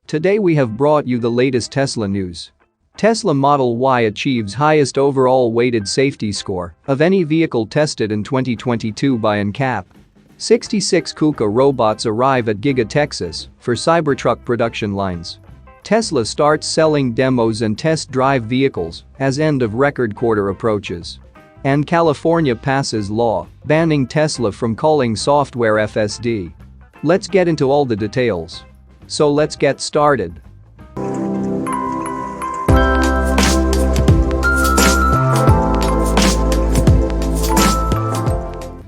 Today we have brought you the latest Tesla news. Tesla Model Y achieves highest overall weighted safety score of any vehicle tested in 2022 by ANCAP. 66 Kuka robots arrive at Giga Texas for Cybertruck production lines. Tesla starts selling demos and test drive vehicles as end of record quarter approaches. And California passes law banning Tesla from calling software FSD. Let's get into all the details. So let's get started.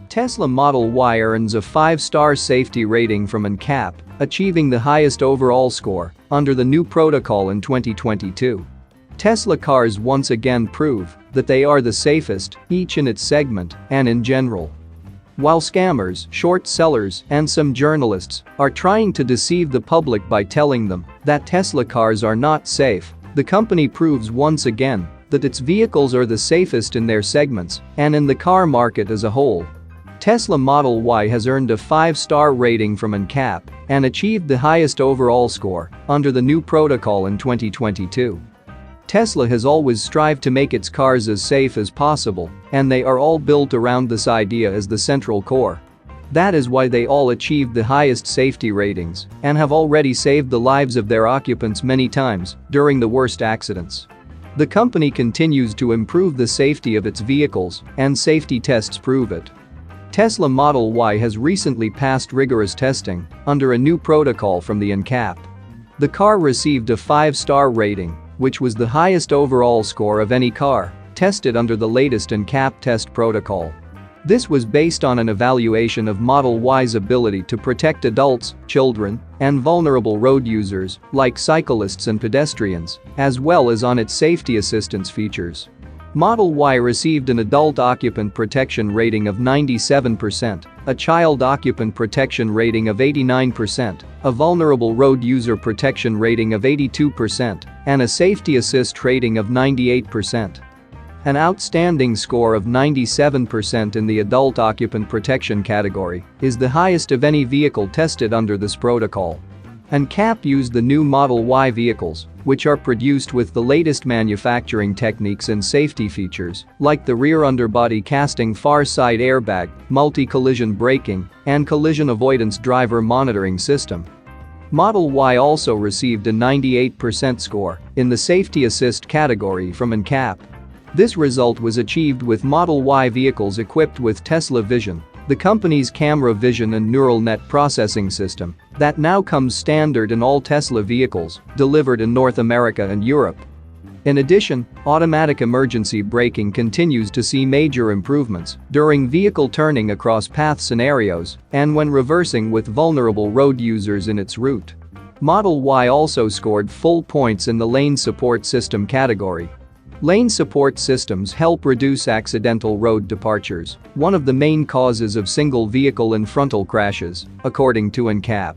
Tesla Model Y earns a 5-star safety rating from ANCAP, achieving the highest overall score under the new protocol in 2022. Tesla cars once again prove that they are the safest, each in its segment and in general. While scammers, short sellers, and some journalists are trying to deceive the public by telling them that Tesla cars are not safe, the company proves once again that its vehicles are the safest in their segments and in the car market as a whole. Tesla Model Y has earned a 5-star rating from ANCAP and achieved the highest overall score under the new protocol in 2022. Tesla has always strived to make its cars as safe as possible, and they are all built around this idea as the central core. That is why they all achieved the highest safety ratings and have already saved the lives of their occupants many times during the worst accidents. The company continues to improve the safety of its vehicles, and safety tests prove it. Tesla Model Y has recently passed rigorous testing under a new protocol from the ANCAP. The car received a 5-star rating, which was the highest overall score of any car tested under the latest ANCAP test protocol. This was based on an evaluation of Model Y's ability to protect adults, children, and vulnerable road users like cyclists and pedestrians, as well as on its safety assistance features. Model Y received an adult occupant protection rating of 97%, a child occupant protection rating of 89%, a vulnerable road user protection rating of 82%, and a safety assist rating of 98%. An outstanding score of 97% in the adult occupant protection category is the highest of any vehicle tested under this protocol. ANCAP used the new Model Y vehicles, which are produced with the latest manufacturing techniques and safety features, like the rear underbody casting far side airbag, multi-collision braking, and collision avoidance driver monitoring system. Model Y also received a 98% score in the safety assist category from ANCAP. This result was achieved with Model Y vehicles equipped with Tesla Vision, the company's camera vision and neural net processing system that now comes standard in all Tesla vehicles delivered in North America and Europe. In addition, automatic emergency braking continues to see major improvements during vehicle turning across path scenarios and when reversing with vulnerable road users in its route. Model Y also scored full points in the lane support system category. Lane support systems help reduce accidental road departures, one of the main causes of single vehicle and frontal crashes, according to ANCAP.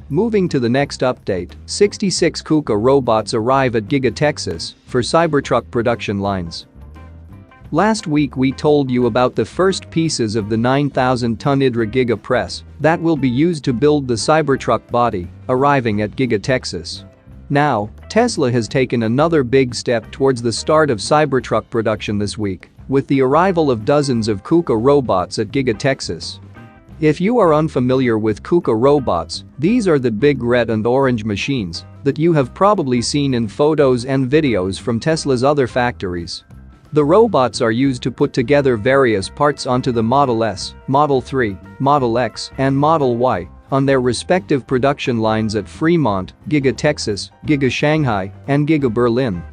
Moving to the next update, 66 Kuka robots arrive at Giga Texas for Cybertruck production lines. Last week we told you about the first pieces of the 9,000-ton Hydra Giga press that will be used to build the Cybertruck body, arriving at Giga Texas. Now, Tesla has taken another big step towards the start of Cybertruck production this week, with the arrival of dozens of Kuka robots at Giga Texas. If you are unfamiliar with Kuka robots, these are the big red and orange machines that you have probably seen in photos and videos from Tesla's other factories. The robots are used to put together various parts onto the Model S, Model 3, Model X, and Model Y on their respective production lines at Fremont, Giga Texas, Giga Shanghai, and Giga Berlin.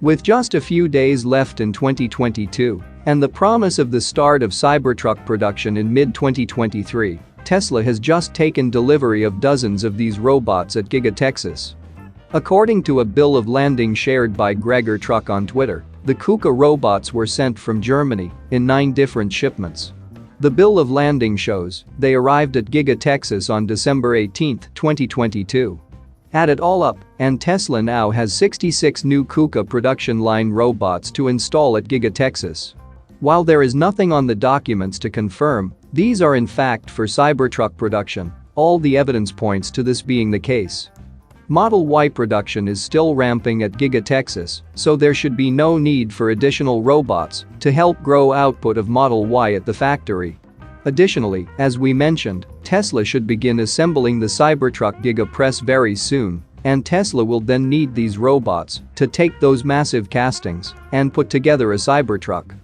With just a few days left in 2022 and the promise of the start of Cybertruck production in mid-2023, Tesla has just taken delivery of dozens of these robots at Giga Texas. According to a bill of lading shared by Gregor Truck on Twitter, the Kuka robots were sent from Germany in 9 different shipments. The bill of lading shows they arrived at Giga Texas on December 18, 2022. Add it all up, and Tesla now has 66 new Kuka production line robots to install at Giga Texas. While there is nothing on the documents to confirm, these are in fact for Cybertruck production, all the evidence points to this being the case. Model Y production is still ramping at Giga Texas, so there should be no need for additional robots to help grow output of Model Y at the factory. Additionally, as we mentioned, Tesla should begin assembling the Cybertruck Giga press very soon, and Tesla will then need these robots to take those massive castings and put together a Cybertruck.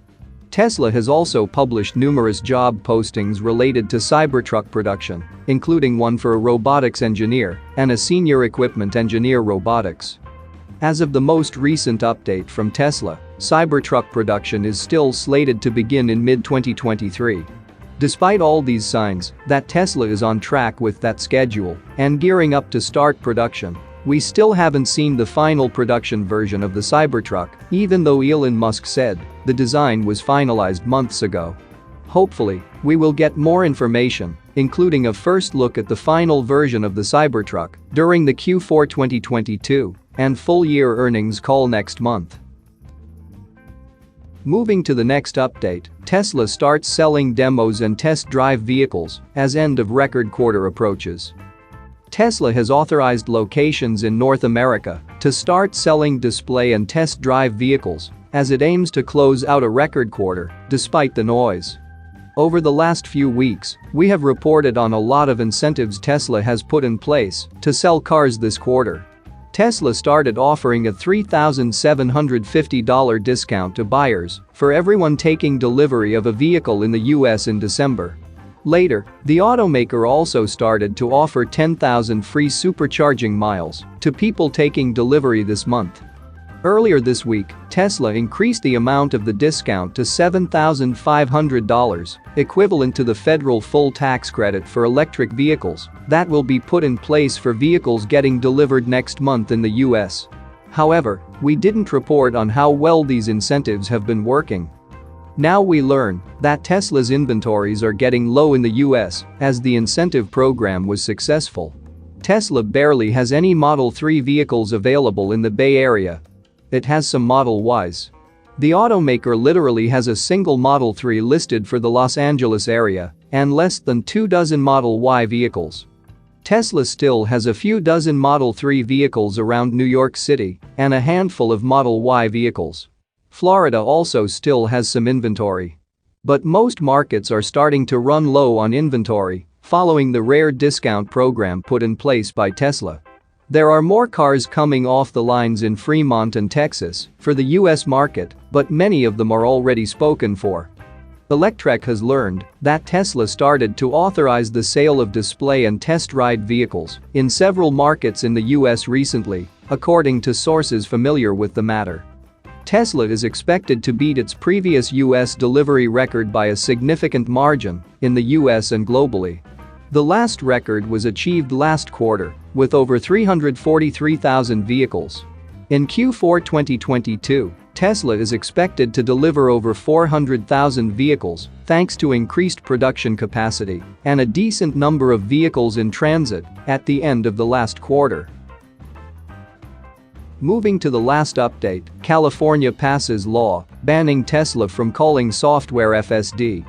Tesla has also published numerous job postings related to Cybertruck production, including one for a robotics engineer and a senior equipment engineer robotics. As of the most recent update from Tesla, Cybertruck production is still slated to begin in mid-2023. Despite all these signs that Tesla is on track with that schedule and gearing up to start production, we still haven't seen the final production version of the Cybertruck, even though Elon Musk said the design was finalized months ago. Hopefully, we will get more information, including a first look at the final version of the Cybertruck during the Q4 2022 and full-year earnings call next month. Moving to the next update, Tesla starts selling demos and test drive vehicles as end of record quarter approaches. Tesla has authorized locations in North America to start selling display and test drive vehicles as it aims to close out a record quarter despite the noise. Over the last few weeks, we have reported on a lot of incentives Tesla has put in place to sell cars this quarter. Tesla started offering a $3,750 discount to buyers for everyone taking delivery of a vehicle in the US in December. Later, the automaker also started to offer 10,000 free supercharging miles to people taking delivery this month. Earlier this week, Tesla increased the amount of the discount to $7,500, equivalent to the federal full tax credit for electric vehicles that will be put in place for vehicles getting delivered next month in the US. However, we didn't report on how well these incentives have been working. Now we learn that Tesla's inventories are getting low in the US as the incentive program was successful. Tesla barely has any Model 3 vehicles available in the Bay Area. It has some Model Ys. The automaker literally has a single Model 3 listed for the Los Angeles area and less than 24 Model Y vehicles. Tesla still has a few dozen Model 3 vehicles around New York City and a handful of Model Y vehicles. Florida also still has some inventory. But most markets are starting to run low on inventory following the rare discount program put in place by Tesla. There are more cars coming off the lines in Fremont and Texas for the US market, but many of them are already spoken for. Electrek has learned that Tesla started to authorize the sale of display and test ride vehicles in several markets in the US recently, according to sources familiar with the matter. Tesla is expected to beat its previous US delivery record by a significant margin in the US and globally. The last record was achieved last quarter with over 343,000 vehicles. In Q4 2022, Tesla is expected to deliver over 400,000 vehicles thanks to increased production capacity and a decent number of vehicles in transit at the end of the last quarter. Moving to the last update, California passes law banning Tesla from calling software FSD.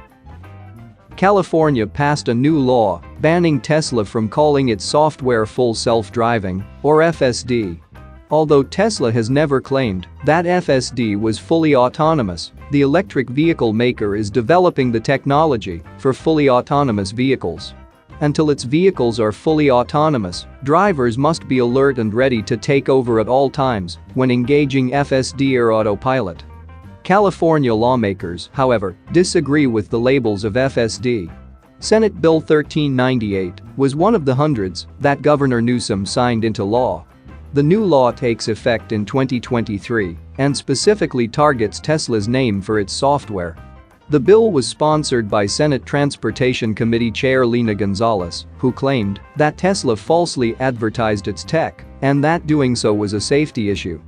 California passed a new law banning Tesla from calling its software full self-driving, or FSD. Although Tesla has never claimed that FSD was fully autonomous, the electric vehicle maker is developing the technology for fully autonomous vehicles. Until its vehicles are fully autonomous, drivers must be alert and ready to take over at all times when engaging FSD or autopilot. California lawmakers, however, disagree with the labels of FSD. Senate Bill 1398 was one of the hundreds that Governor Newsom signed into law. The new law takes effect in 2023 and specifically targets Tesla's name for its software. The bill was sponsored by Senate Transportation Committee Chair Lena Gonzalez, who claimed that Tesla falsely advertised its tech and that doing so was a safety issue.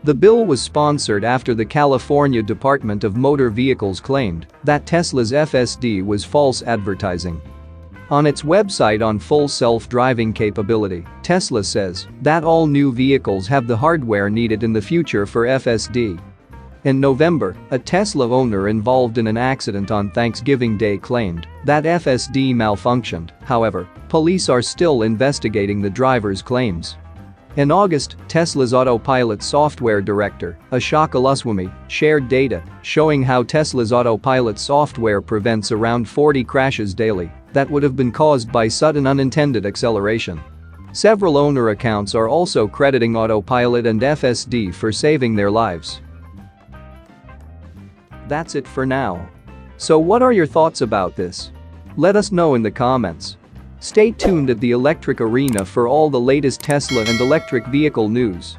The bill was sponsored after the California Department of Motor Vehicles claimed that Tesla's FSD was false advertising. On its website on full self-driving capability, Tesla says that all new vehicles have the hardware needed in the future for FSD. In November, a Tesla owner involved in an accident on Thanksgiving Day claimed that FSD malfunctioned. However, police are still investigating the driver's claims. In August, Tesla's autopilot software director, Ashok Aluswamy, shared data showing how Tesla's autopilot software prevents around 40 crashes daily that would have been caused by sudden unintended acceleration. Several owner accounts are also crediting autopilot and FSD for saving their lives. That's it for now. So what are your thoughts about this? Let us know in the comments. Stay tuned at the Electric Arena for all the latest Tesla and electric vehicle news.